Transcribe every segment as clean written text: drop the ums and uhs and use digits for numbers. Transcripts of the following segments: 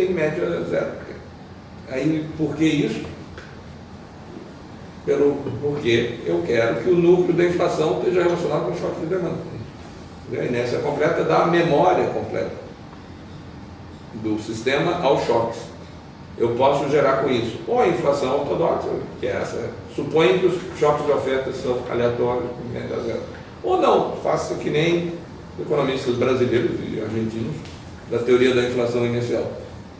tem média zero. Aí, por que isso? Porque eu quero que o núcleo da inflação esteja relacionado com o choque de demanda. A inércia completa dá a memória completa do sistema aos choques. Eu posso gerar com isso ou a inflação ortodoxa, que é essa, supõe que os choques de oferta são aleatórios, média zero. Ou não, faça que nem economistas brasileiros e argentinos da teoria da inflação inicial.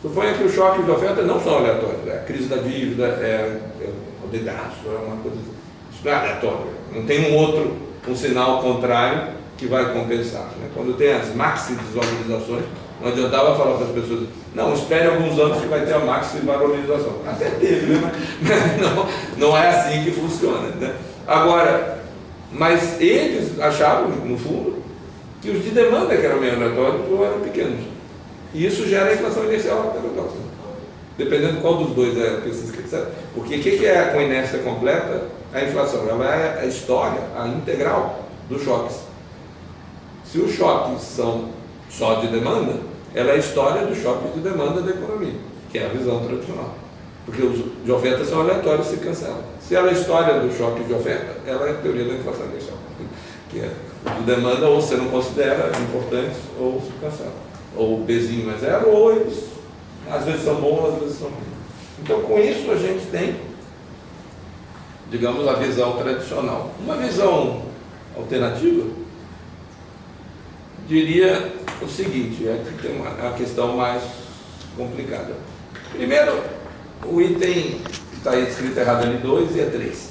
Suponha que os choques de oferta não são aleatórios, a crise da dívida, o dedaço, é uma coisa, isso é aleatório, não tem um sinal contrário que vai compensar. Né? Quando tem as maxi-desvalorizações, não adiantava falar para as pessoas, não, espere alguns anos que vai ter a maxi-valorização. Até teve, né? Mas não é assim que funciona. Né? Agora, mas eles achavam, no fundo, que os de demanda que eram meio aleatórios ou eram pequenos. E isso gera a inflação inicial heterodoxa. Dependendo qual dos dois é a pesquisa que etc. Porque o que é com inércia completa? A inflação, ela é a história, a integral dos choques. Se os choques são só de demanda, ela é a história dos choques de demanda da economia, que é a visão tradicional. Porque os de oferta são aleatórios e se cancelam. Se ela é a história dos choques de oferta, ela é a teoria da inflação inicial. Que é de demanda, ou você não considera importantes, ou se cancela. Ou o Bzinho é zero, ou eles às vezes são bons, às vezes são ruins. Então, com isso, a gente tem, digamos, a visão tradicional. Uma visão alternativa diria o seguinte, aqui tem uma questão mais complicada. Primeiro, o item está escrito errado ali 2 e é 3.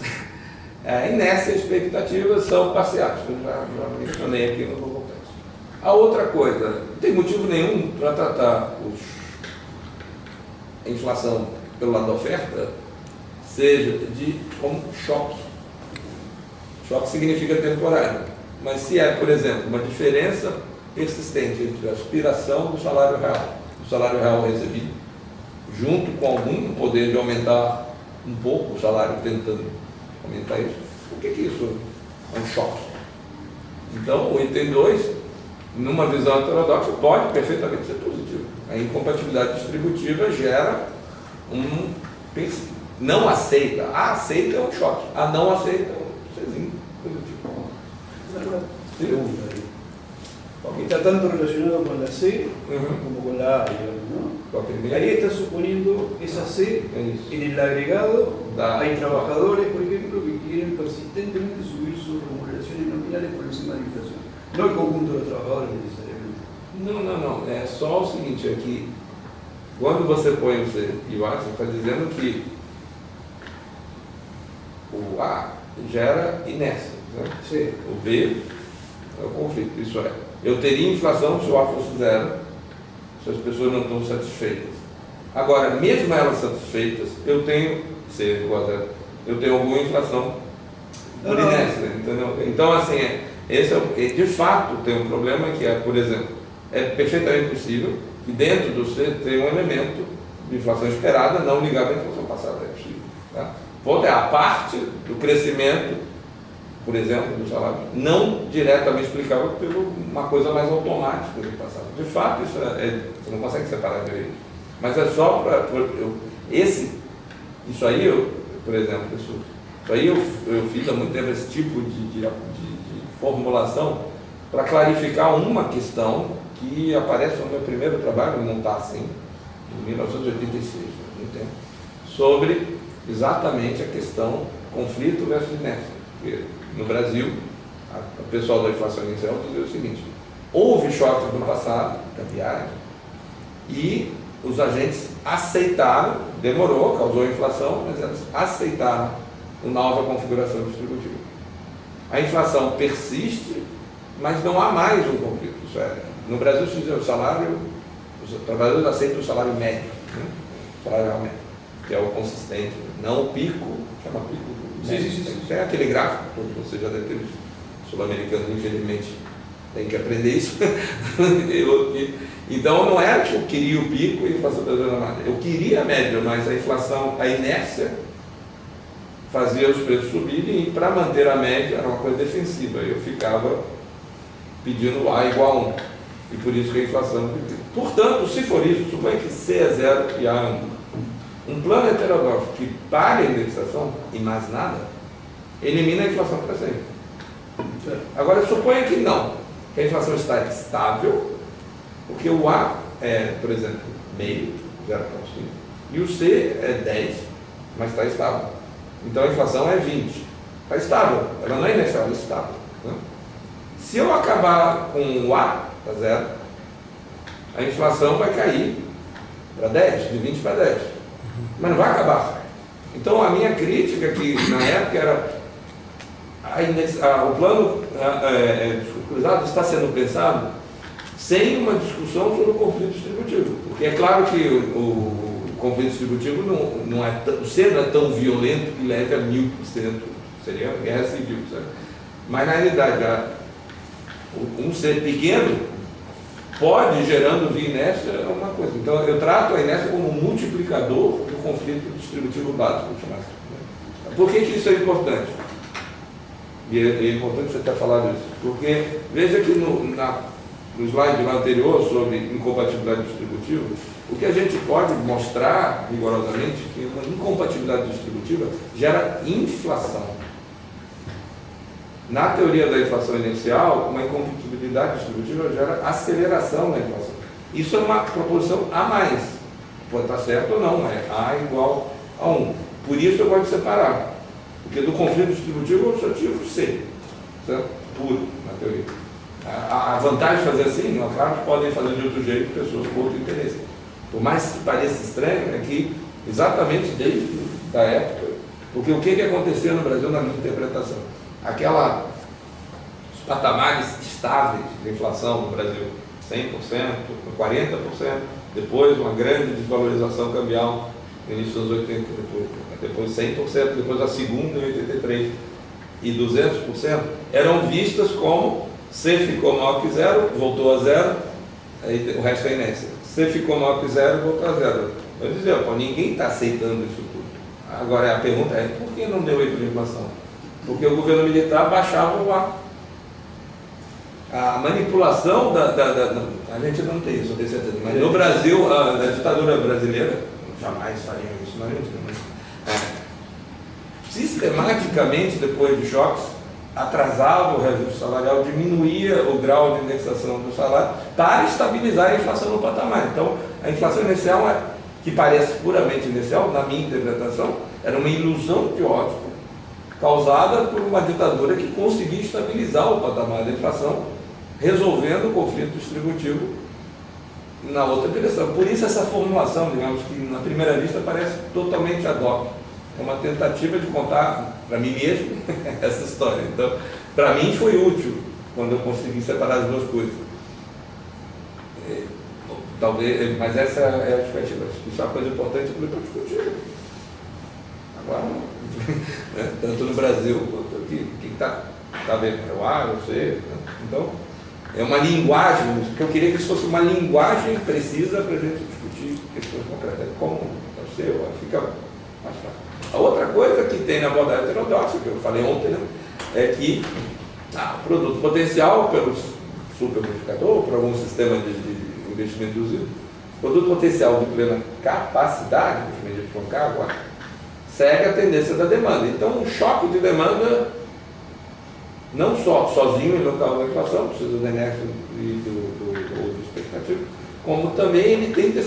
A inércia e a expectativa são parciais, eu já mencionei aqui no Google Text. A outra coisa, não tem motivo nenhum para tratar a inflação pelo lado da oferta, seja como choque. Choque significa temporário. Mas se é, por exemplo, uma diferença persistente entre a aspiração do salário real recebido, junto com algum poder de aumentar um pouco o salário, tentando aumentar isso, por que isso é um choque? Então, o item 2, numa visão heterodoxa, pode perfeitamente ser positivo. A incompatibilidade distributiva gera não aceita. A aceita é um choque. A não aceita é um Czinho positivo. Y está tanto relacionado con la C como con la A, digamos, ¿no? Ahí está suponiendo esa C en el agregado. Hay trabajadores, por ejemplo, que quieren persistentemente subir sus remuneraciones nominales por encima de la inflación. No el conjunto de los trabajadores necesariamente. Não. É só o seguinte, é que quando você põe o C e o A, você está dizendo que o A gera inércia, né? Sim. O B é o conflito, isso é. Eu teria inflação se o A fosse zero, se as pessoas não estão satisfeitas. Agora, mesmo elas satisfeitas, eu tenho C igual a zero, eu tenho alguma inflação por inércia, entendeu? Então, assim, de fato tem um problema que é, por exemplo, é perfeitamente possível que dentro do C tem um elemento de inflação esperada não ligado à inflação passada, é possível. Tá? Ponto é a parte do crescimento, por exemplo, do salário, não diretamente explicável por uma coisa mais automática do passado. De fato, isso você não consegue separar direito. Mas é só para... Isso aí, por exemplo, isso aí eu fiz há muito tempo esse tipo de formulação para clarificar uma questão que aparece no meu primeiro trabalho, não está assim, em 1986, no tempo, sobre exatamente a questão conflito versus inércia. Porque no Brasil, o pessoal da inflação inicial dizia o seguinte: houve choques no passado, cambiários, e os agentes aceitaram, demorou, causou inflação, mas eles aceitaram uma nova configuração distributiva. A inflação persiste, mas não há mais um conflito. Isso é, no Brasil, se diz o salário, os trabalhadores aceitam o salário médio, né? O salário real médio, que é o consistente, não o pico, chama pico. Sim. Tem aquele gráfico, todos você já deve ter visto. Sul-americano, infelizmente, tem que aprender isso. Então, não era que eu queria o pico e a inflação brasileira nada. Eu queria a média, mas a inflação, a inércia, fazia os preços subirem e para manter a média era uma coisa defensiva. Eu ficava pedindo A igual a 1. E por isso que a inflação... Portanto, se for isso, suponha que C é 0 e A é 1. Um plano heterodóxico que pague a indexação e mais nada, elimina a inflação para sempre. Agora, suponha que não, que a inflação está estável, porque o A é, por exemplo, meio, 0,5, e o C é 10, mas está estável. Então a inflação é 20. Está estável, ela não é inicial, ela é estável. Né? Se eu acabar com o A, está 0, a inflação vai cair para 10, de 20 para 10. Mas não vai acabar. Então a minha crítica, que na época era o plano cruzado está sendo pensado sem uma discussão sobre o conflito distributivo. Porque é claro que o conflito distributivo não é o C não é tão violento que leve a 1000%, seria uma guerra civil, sabe? Mas na realidade um C pequeno pode, gerando via inércia, uma coisa. Então eu trato a inércia como um multiplicador do conflito distributivo básico. Por que isso é importante? E é importante você ter falado isso, porque veja que no slide lá anterior sobre incompatibilidade distributiva, o que a gente pode mostrar rigorosamente é que uma incompatibilidade distributiva gera inflação. Na teoria da inflação inicial, uma incompatibilidade distributiva gera aceleração da inflação. Isso é uma proporção a mais. Pode estar certo ou não, é A igual a 1. Por isso eu gosto de separar. Porque do conflito distributivo eu só tiro C, certo? Puro, na teoria. A vantagem de fazer assim, é claro que podem fazer de outro jeito pessoas com outro interesse. Por mais que pareça estranho, é que exatamente desde a época, porque o que aconteceu no Brasil na minha interpretação? Os patamares estáveis de inflação no Brasil, 100%, 40%, depois uma grande desvalorização cambial no início dos 80, depois 100%, depois a segunda em 83 e 200%, eram vistas como C ficou maior que 0, voltou a 0, aí o resto é inércia. C ficou maior que 0, voltou a 0. Eu dizia, ninguém está aceitando isso tudo. Agora a pergunta é, por que não deu hiperinflação? Porque o governo militar baixava o A. A manipulação a gente não tem isso, eu tenho certeza, mas no Brasil, na ditadura brasileira, jamais fariam isso, não é? Sistematicamente, depois de choques, atrasava o reajuste salarial, diminuía o grau de indexação do salário para estabilizar a inflação no patamar. Então, a inflação inicial, que parece puramente inicial, na minha interpretação, era uma ilusão de ótica causada por uma ditadura que conseguia estabilizar o patamar da inflação, resolvendo o conflito distributivo na outra direção. Por isso essa formulação, digamos, que na primeira vista parece totalmente ad hoc. É uma tentativa de contar para mim mesmo essa história. Então, para mim foi útil quando eu consegui separar as duas coisas. Talvez, mas essa é a justificativa. Isso é uma coisa importante para discutir. Agora, tanto no Brasil quanto aqui, o que está vendo? É o A, o C. Então, é uma linguagem, que eu queria que isso fosse uma linguagem precisa para a gente discutir questões concretas. Como é o C, fica mais fácil. A outra coisa que tem na abordagem heterodoxa, que eu falei ontem, né, é que o produto potencial pelo supermodificador, por algum sistema de investimento induzido, produto potencial de plena capacidade, medido por cargo, segue a tendência da demanda. Então, um choque de demanda, não só sozinho ele não causa a inflação, precisa do inércia e do expectativo, como também ele tenta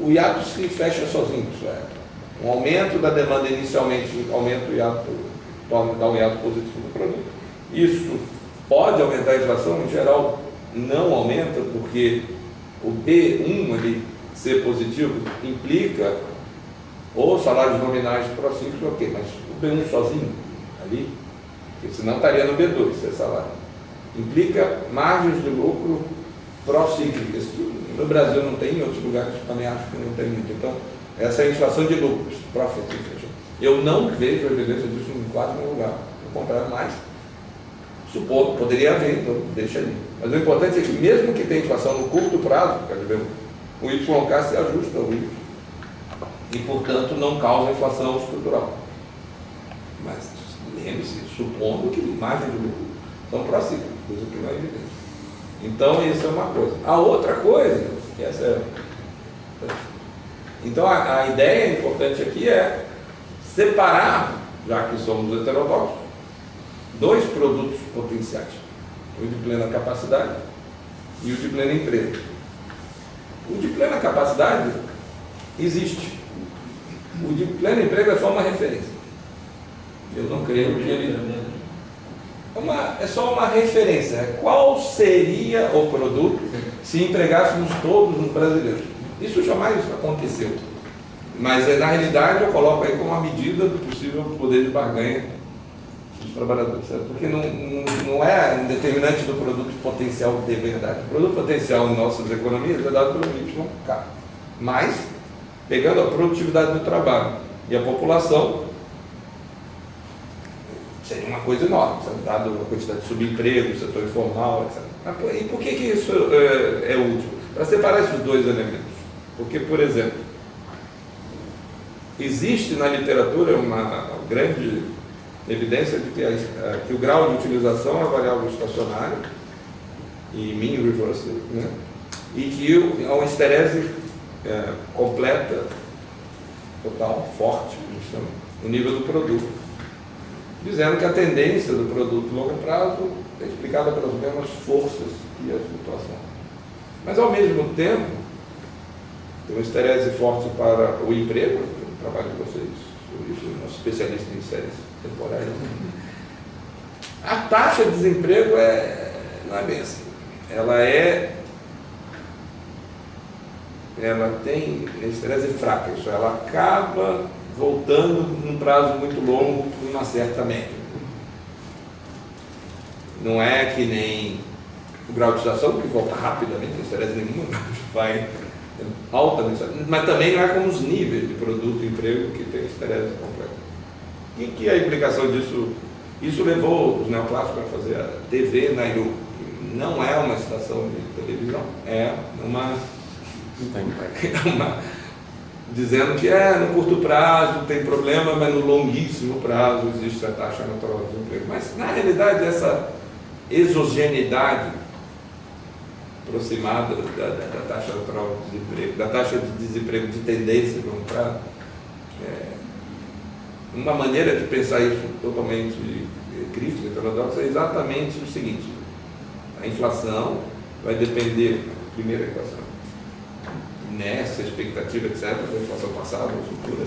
o hiato se fecha sozinho. Isso é, um aumento da demanda inicialmente aumenta o hiato, dá um hiato positivo no produto. Isso pode aumentar a inflação, em geral não aumenta, porque o B1 ele ser positivo implica ou salários nominais pró-cíclicos, ok, mas o B1 sozinho ali, porque senão estaria no B2, esse salário, implica margens de lucro pró-cíclicas, que no Brasil não tem, em outros lugares também acho que não tem muito. Então, essa é a inflação de lucros, profit inflation. Eu não vejo a evidência disso em quase nenhum lugar. Vou comprar mais. Supondo, poderia haver, então deixa ali. Mas o importante é que mesmo que tenha inflação no curto prazo, o YK se ajusta ao Y. E, portanto, não causa inflação estrutural. Mas lembre-se, supondo que margem de lucro são pró-cíclicos, coisa que não é evidente. Então, isso é uma coisa. A outra coisa, então a ideia importante aqui é separar, já que somos heterodoxos, dois produtos potenciais, o de plena capacidade e o de pleno emprego. O de plena capacidade existe. O de pleno emprego é só uma referência. Eu não creio que ele... É só uma referência. Qual seria o produto se empregássemos todos os brasileiros? Isso jamais aconteceu. Mas, na realidade, eu coloco aí como uma medida do possível poder de barganha dos trabalhadores. Certo? Porque não é um determinante do produto potencial de verdade. O produto potencial em nossas economias é dado pelo YK. Mas, pegando a produtividade do trabalho e a população, seria uma coisa enorme, dado a quantidade de subemprego, setor informal, etc. E por que isso é útil? Para separar esses dois elementos. Porque, por exemplo, existe na literatura uma grande evidência de que o grau de utilização é variável estacionária e mean reversal, né? E que há uma esterese completa, total, forte, no nível do produto, dizendo que a tendência do produto longo prazo é explicada pelas mesmas forças que a flutuação. Mas, ao mesmo tempo, tem uma esterese forte para o emprego, o trabalho de vocês, eu sou um especialista em séries temporais. A taxa de desemprego não é bem assim. Ela tem esterese fraca, isso ela acaba voltando num prazo muito longo por uma certa média. Não é que nem o grau de estação, que volta rapidamente, não estresse nenhuma, vai alta, mas também não é como os níveis de produto e emprego que tem estresse completa. E que a implicação disso? Isso levou os neoclássicos a fazer a TV Nairu, que não é uma estação de televisão, é uma dizendo que no curto prazo tem problema, mas no longuíssimo prazo existe a taxa natural de desemprego. Mas, na realidade, essa exogeneidade aproximada da taxa natural de desemprego, da taxa de desemprego de tendência de longo prazo, uma maneira de pensar isso totalmente crítica, heterodoxa, é exatamente o seguinte: a inflação vai depender, primeira equação, nessa expectativa, etc., da inflação passada ou futura,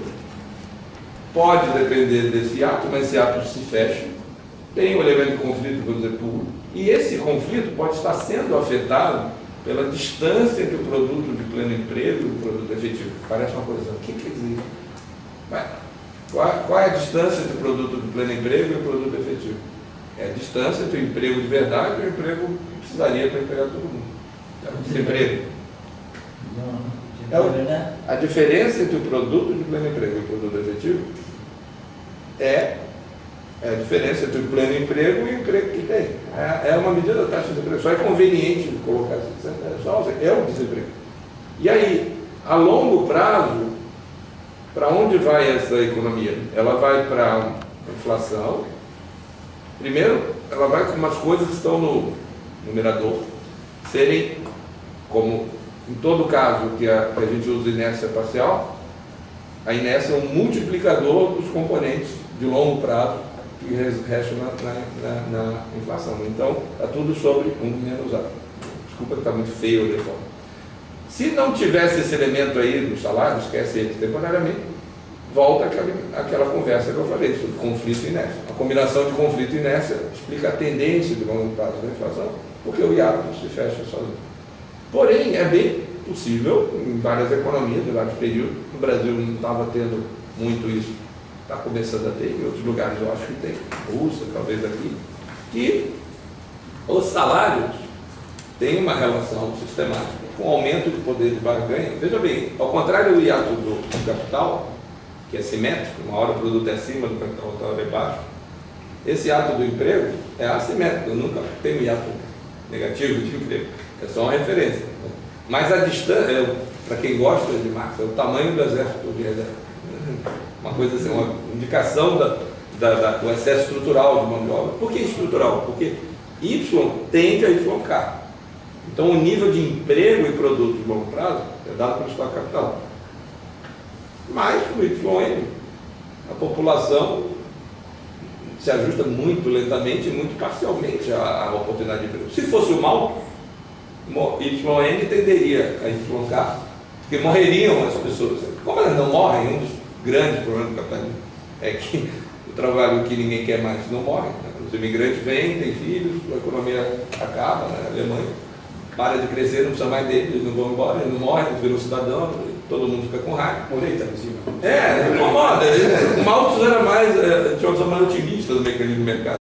pode depender desse ato, mas esse ato se fecha, tem um elemento de conflito, vou dizer, puro, e esse conflito pode estar sendo afetado pela distância entre o produto de pleno emprego e o produto efetivo. Parece uma coisa, o que quer dizer? Qual é a distância entre o produto de pleno emprego e o produto efetivo? É a distância entre o emprego de verdade e o emprego que precisaria para empregar todo mundo. É o desemprego. A diferença entre o produto de pleno emprego e o produto efetivo é a diferença entre o pleno emprego e o emprego que tem. É uma medida da taxa de desemprego. Só é conveniente colocar assim, é o desemprego. E aí, a longo prazo, para onde vai essa economia? Ela vai para a inflação. Primeiro, ela vai com umas coisas que estão no numerador serem, como em todo caso que a gente usa inércia parcial, a inércia é um multiplicador dos componentes de longo prazo que restam na inflação. Então, está tudo sobre 1 menos A. Desculpa que está muito feio de forma. Se não tivesse esse elemento aí do salário, esquece ele temporariamente, volta àquela conversa que eu falei sobre conflito e inércia. A combinação de conflito e inércia explica a tendência de longo prazo da inflação, porque o hiato se fecha sozinho. Porém, é bem possível, em várias economias, em vários períodos, no Brasil não estava tendo muito isso, está começando a ter, em outros lugares eu acho que tem, Rússia, talvez aqui, que os salários têm uma relação sistemática com o aumento do poder de barganha. Veja bem, ao contrário do hiato do capital, que é simétrico, uma hora o produto é acima do capital, outra hora é baixo, esse hiato do emprego é assimétrico, eu nunca tenho hiato negativo de emprego, é só uma referência. Mas a distância, para quem gosta de Marx, é o tamanho do exército de reserva. Uma coisa assim, uma indicação do excesso estrutural de mão de obra. Por que estrutural? Porque Y tende a YK. Então, o nível de emprego e produto de longo prazo é dado pelo estoque capital. Mas, no YN, a população se ajusta muito lentamente e muito parcialmente à oportunidade de emprego. Se fosse o mal, YN tenderia a influenciar, porque morreriam as pessoas. Como elas não morrem, um dos grandes problemas do capitalismo é que o trabalho que ninguém quer mais não morre. Né? Os imigrantes vêm, têm filhos, a economia acaba, né? A Alemanha para de crescer, não precisa mais deles, eles não vão embora, eles não morrem, eles viram cidadão, todo mundo fica com raiva. Moleta em cima. Incomoda. O Malthus era mais, tinha uma visão mais otimista do mecanismo do mercado.